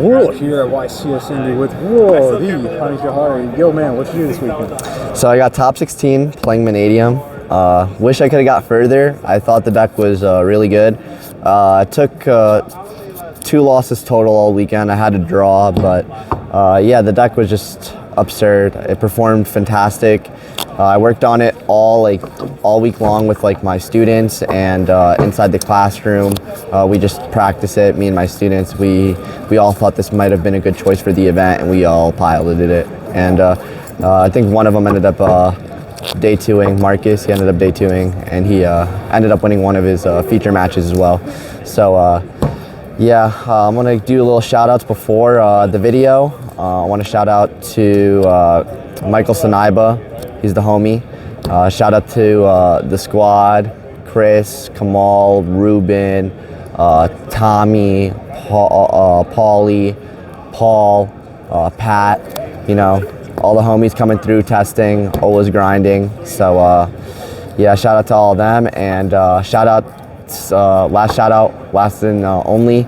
Bull here at YCS Indy with the Hani Jawhari. Yo, man, what you do this weekend? So I got top 16 playing Mannadium. Wish I could have got further. I thought the deck was really good. I took 2 losses total all weekend. I had to draw, but yeah, the deck was just absurd. It performed fantastic. I worked on it all week long with my students and inside the classroom. We just practice it. Me and my students. We all thought this might have been a good choice for the event, and we all piloted it. And I think one of them ended up day 2ing. Marcus, he ended up day 2ing, and he ended up winning one of his feature matches as well. So yeah, I'm gonna do a little shout outs before the video. I want to shout out to Michael Sanaiba. He's the homie. Shout out to the squad, Chris, Kamal, Ruben, Tommy, Paulie, Paul, Pat, you know, all the homies coming through, testing, always grinding. So yeah, shout out to all of them, and last and only,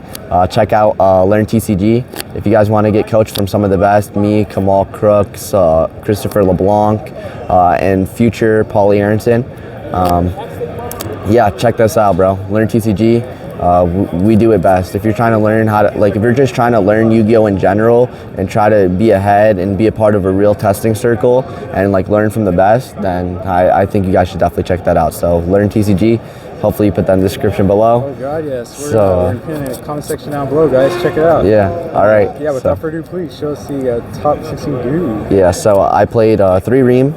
check out LearnTCG. If you guys want to get coached from some of the best, me, Kamal Crooks, Christopher LeBlanc, and future Paulie Aronson, yeah, check this out, bro. LearnTCG, we do it best. If you're trying to learn how to, if you're just trying to learn Yu-Gi-Oh in general and try to be ahead and be a part of a real testing circle and learn from the best, then I think you guys should definitely check that out. So LearnTCG. Hopefully you put that in the description below. Oh God, yes. We're pinning the comment section down below, guys. Check it out. Yeah, all right. Yeah, without further ado, please show us the top 16 dudes. Yeah, so I played 3 Ream,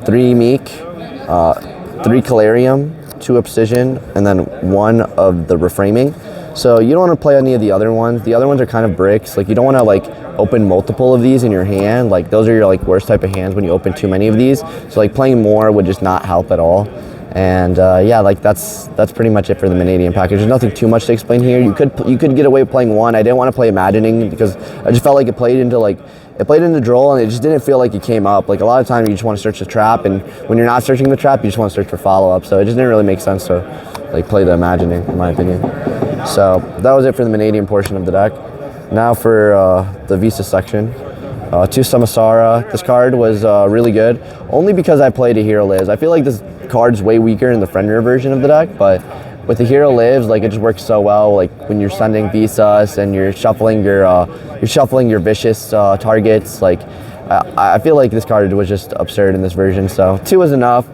3 Meek, 3 Calarium, 2 Obsidian, and then 1 of the Reframing. So you don't want to play any of the other ones. The other ones are kind of bricks. You don't want to open multiple of these in your hand. Those are your worst type of hands when you open too many of these. So playing more would just not help at all. And yeah, that's pretty much it for the Mannadium package. There's nothing too much to explain here. You could get away with playing 1. I didn't want to play Imagining because I just felt like it played into Droll, and it just didn't feel like it came up. A lot of times you just want to search the trap, and when you're not searching the trap, you just want to search for follow-up. So it just didn't really make sense to play the Imagining, in my opinion. So that was it for the Mannadium portion of the deck. Now for the Visa section. 2 Samsara. This card was really good, only because I played a Hero Lives. I feel like this card's way weaker in the Fenrir version of the deck, but with the Hero Lives, it just works so well. When you're sending YESSSS and you're shuffling your vicious targets. I feel like this card was just absurd in this version. So 2 is enough.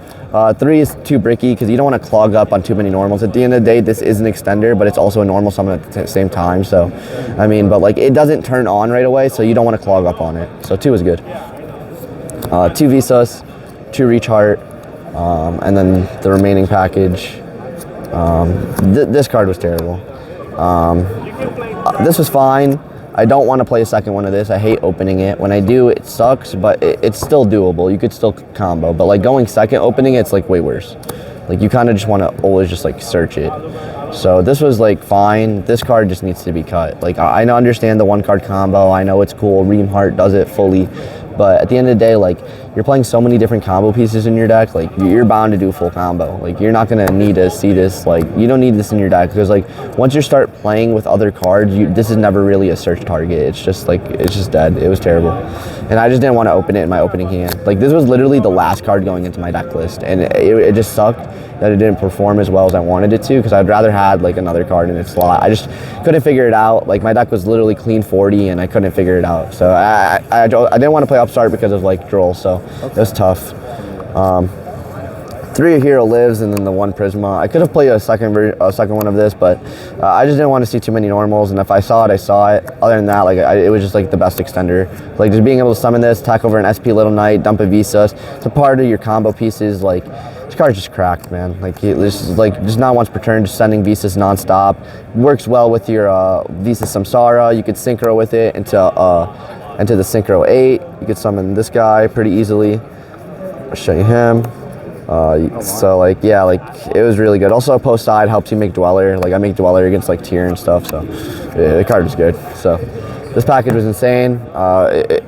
3 is too bricky because you don't want to clog up on too many normals. At the end of the day, this is an extender, but it's also a normal summon at the same time. So, I mean, but it doesn't turn on right away, so you don't want to clog up on it. So 2 is good. 2 YESSSS, 2 Reach Heart, and then the remaining package. This card was terrible. This was fine. I don't want to play a second one of this. I hate opening it. When I do, it sucks, but it's still doable. You could still combo, but going second opening, it's way worse. You kind of just want to always just search it. So this was fine. This card just needs to be cut. I understand the 1 card combo. I know it's cool. Ream Heart does it fully. But at the end of the day, you're playing so many different combo pieces in your deck, you're bound to do full combo. You're not gonna need to see this, you don't need this in your deck, because once you start playing with other cards, this is never really a search target. It's just it's just dead. It was terrible. And I just didn't want to open it in my opening hand. This was literally the last card going into my deck list, and it just sucked that it didn't perform as well as I wanted it to, because I'd rather had another card in its slot. I just couldn't figure it out. My deck was literally clean 40, and I couldn't figure it out. So I didn't want to play Upstart because of Droll, so it was tough. 3 Hero Lives and then the 1 Prisma. I could have played a second one of this, but I just didn't want to see too many normals, and if I saw it, I saw it. Other than that, it was just the best extender. Just being able to summon this, attack over an SP Little Knight, dump a YESSSS. It's a part of your combo pieces. This card's just cracked, man. Just not once per turn, just sending YESSSS nonstop. Works well with your YESSSS Samsara. You could synchro with it into the Synchro 8. You could summon this guy pretty easily. I'll show you him. So yeah, it was really good. Also, post side helps you make Dweller. I make Dweller against Tier and stuff. So yeah, the card is good. So This package was insane.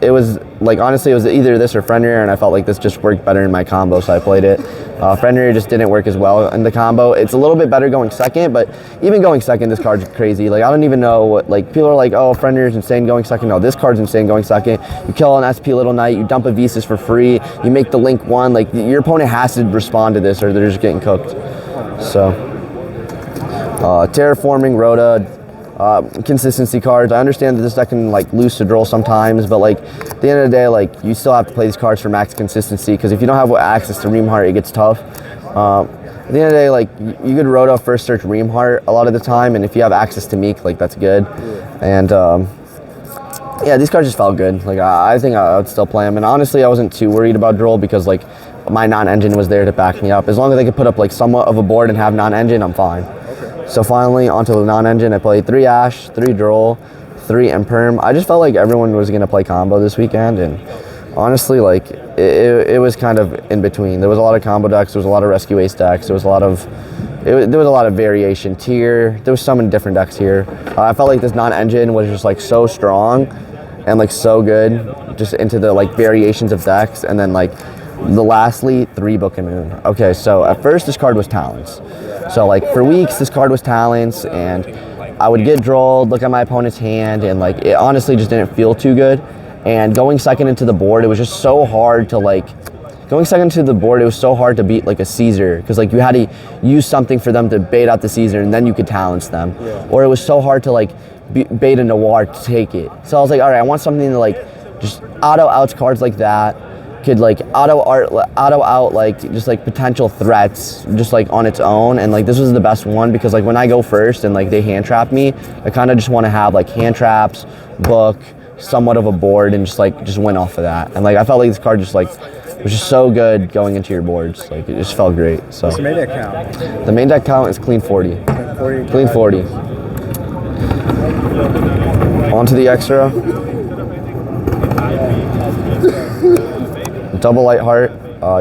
It was like, honestly, it was either this or FREEEE, and I felt like this just worked better in my combo, so I played it. FREEEE just didn't work as well in the combo. It's a little bit better going second, but even going second, this card's crazy. Like, I don't even know what, like, people are like, oh, FREEEE is insane going second. No, this card's insane going second. You kill an SP Little Knight, you dump a YESSSS for free, you make the link one. Like, your opponent has to respond to this or they're just getting cooked. So, Terraforming, Rhoda, consistency cards. I understand that this deck can like lose to Droll sometimes, but like at the end of the day, like you still have to play these cards for max consistency, because if you don't have access to Reamheart, it gets tough. At the end of the day, like you could Rhoda first search Reamheart a lot of the time, and if you have access to Meek, like that's good. And yeah, these cards just felt good. Like I think I would still play them, and honestly, I wasn't too worried about Droll because like my non-engine was there to back me up. As long as I could put up like somewhat of a board and have non-engine, I'm fine. So finally, onto the non-engine, I played 3 Ash, 3 Droll, 3 Imperm. I just felt like everyone was going to play combo this weekend, and honestly, like, it was kind of in between. There was a lot of combo decks, there was a lot of Rescue Ace decks, there was a lot of variation. Tier, there was so many different decks here. I felt like this non-engine was just like so strong and like so good, just into the like variations of decks, and then like lastly, 3 Book of Moon. Okay, so at first this card was Talents. So like for weeks, this card was Talents, and I would get Drolled, look at my opponent's hand, and like it honestly just didn't feel too good. And going second into the board, it was just so hard to like, it was so hard to beat like a Caesar, because like you had to use something for them to bait out the Caesar, and then you could Talents them. Yeah. Or it was so hard to like bait a Noir to take it. So I was like, all right, I want something to like just auto outs cards like that, could like auto out like just like potential threats just like on its own. And like this was the best one, because like when I go first and like they hand trap me, I kind of just want to have like hand traps, book, somewhat of a board, and just win off of that. And like I felt like this card just like was just so good going into your boards. Like it just felt great. So what's the main deck count? The main deck count is clean 40. Clean 40. On to the extra. Double Lightheart.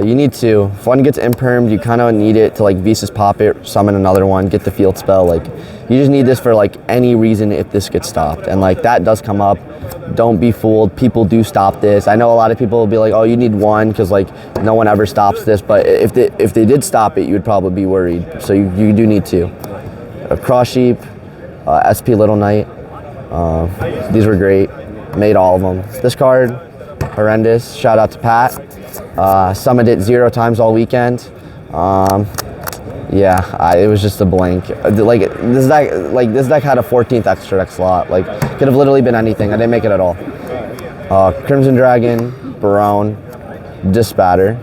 You need to. If one gets impermed, you kind of need it to like YESSSS pop it, summon another one, get the field spell. Like you just need this for like any reason if this gets stopped, and like that does come up. Don't be fooled. People do stop this. I know a lot of people will be like, oh, you need one because like no one ever stops this. But if they did stop it, you would probably be worried. So you do need to. Cross Sheep, SP Little Knight. These were great. Made all of them. This card, horrendous. Shout out to Pat. Summoned it 0 times all weekend. Yeah, it was just a blank. Like this deck had a 14th extra deck slot. Like could have literally been anything. I didn't make it at all. Crimson Dragon, Barone, Dispatter,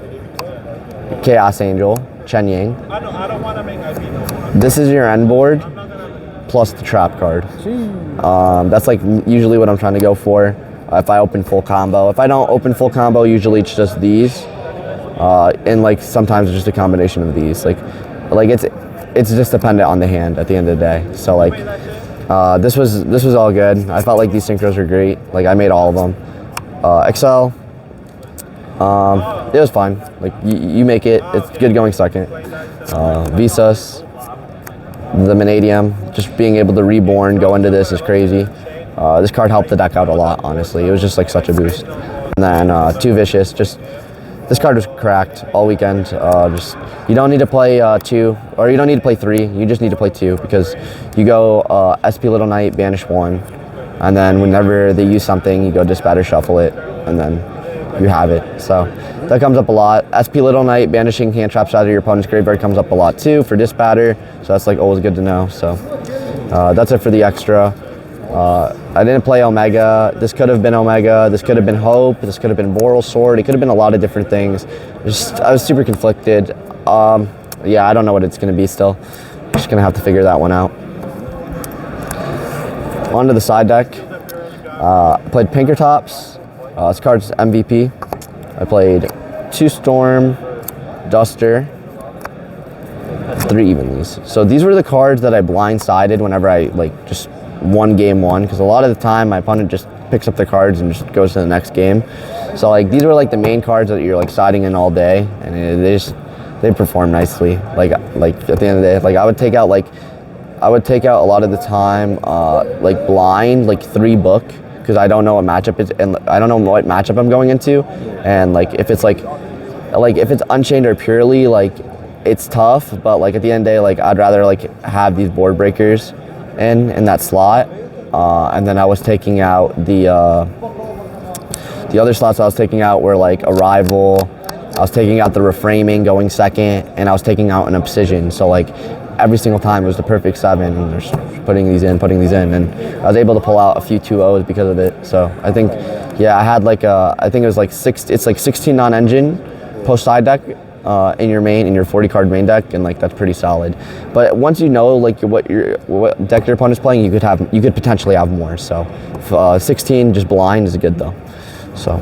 Chaos Angel, Chen Yang. This is your end board plus the trap card. That's like usually what I'm trying to go for. If I open full combo. If I don't open full combo, usually it's just these. And like sometimes it's just a combination of these. Like it's just dependent on the hand at the end of the day. So like this was all good. I felt like these synchros were great. Like I made all of them. Excel, it was fine. Like you make it. It's good going second. YESSSS, the Mannadium, just being able to reborn, go into this is crazy. This card helped the deck out a lot, honestly. It was just like such a boost. And then 2 Vicious, just this card was cracked all weekend. Just you don't need to play 2, or you don't need to play 3. You just need to play 2, because you go SP Little Knight, banish 1, and then whenever they use something, you go Dispatter, shuffle it, and then you have it. So that comes up a lot. SP Little Knight, banishing hand traps out of your opponent's graveyard comes up a lot too for Dispatter. So that's like always good to know. So that's it for the extra. I didn't play Omega. This could have been Omega. This could have been Hope. This could have been Boral Sword. It could have been a lot of different things. I was super conflicted. Yeah, I don't know what it's going to be still. Just going to have to figure that one out. On to the side deck. I played Pinkertops. This card's MVP. I played 2 Storm, Duster, 3 Evenlies. So these were the cards that I blindsided whenever I like just won game 1, because a lot of the time my opponent just picks up the cards and just goes to the next game. So like these were like the main cards that you're like siding in all day, and they perform nicely. Like at the end of the day, like I would take out a lot of the time like blind, like 3 book, because I don't know what matchup is, and I don't know what matchup I'm going into, and like if it's like if it's unchained or purely, like it's tough, but like at the end of the day, like I'd rather like have these board breakers in that slot, and then I was taking out the other slots I was taking out were like Arrival, I was taking out the reframing going second, and I was taking out an Obsidian. So like every single time it was the perfect 7, and just putting these in, and I was able to pull out a few 2-0s because of it. So I think, yeah, I had like I think it was like it's like 16 non-engine post side deck in your main, in your 40 card main deck, and like that's pretty solid. But once you know like what deck your opponent's playing, you could potentially have more. So 16 just blind is good though. So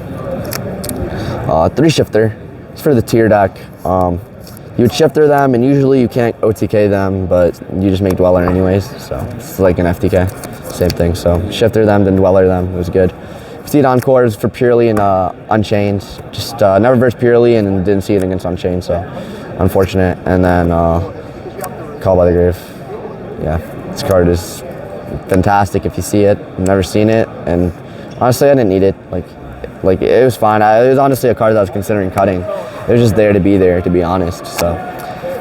3 shifter. It's for the tier deck. You would shifter them, and usually you can't OTK them, but you just make Dweller anyways, so it's like an FTK, same thing. So shifter them, then Dweller them, it was good. See it Encores for Purely and Unchained. Just never versed Purely and didn't see it against Unchained, so unfortunate. And then Call by the Grave. Yeah, this card is fantastic if you see it. I've never seen it, and honestly I didn't need it. Like it was fine. It was honestly a card that I was considering cutting. It was just there, to be honest. So,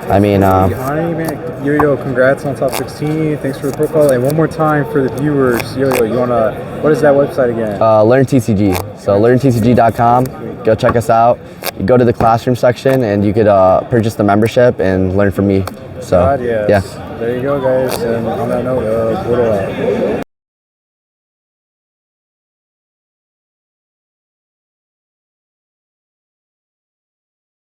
I mean, Hani, man, yo, congrats on top 16. Thanks for the profile. And one more time for the viewers, yo, you wanna, what is that website again? LearnTCG. So learntcg.com. Go check us out. You go to the classroom section, and you could purchase the membership and learn from me. So, God, yes. Yeah. There you go, guys. And on that note, Portal out.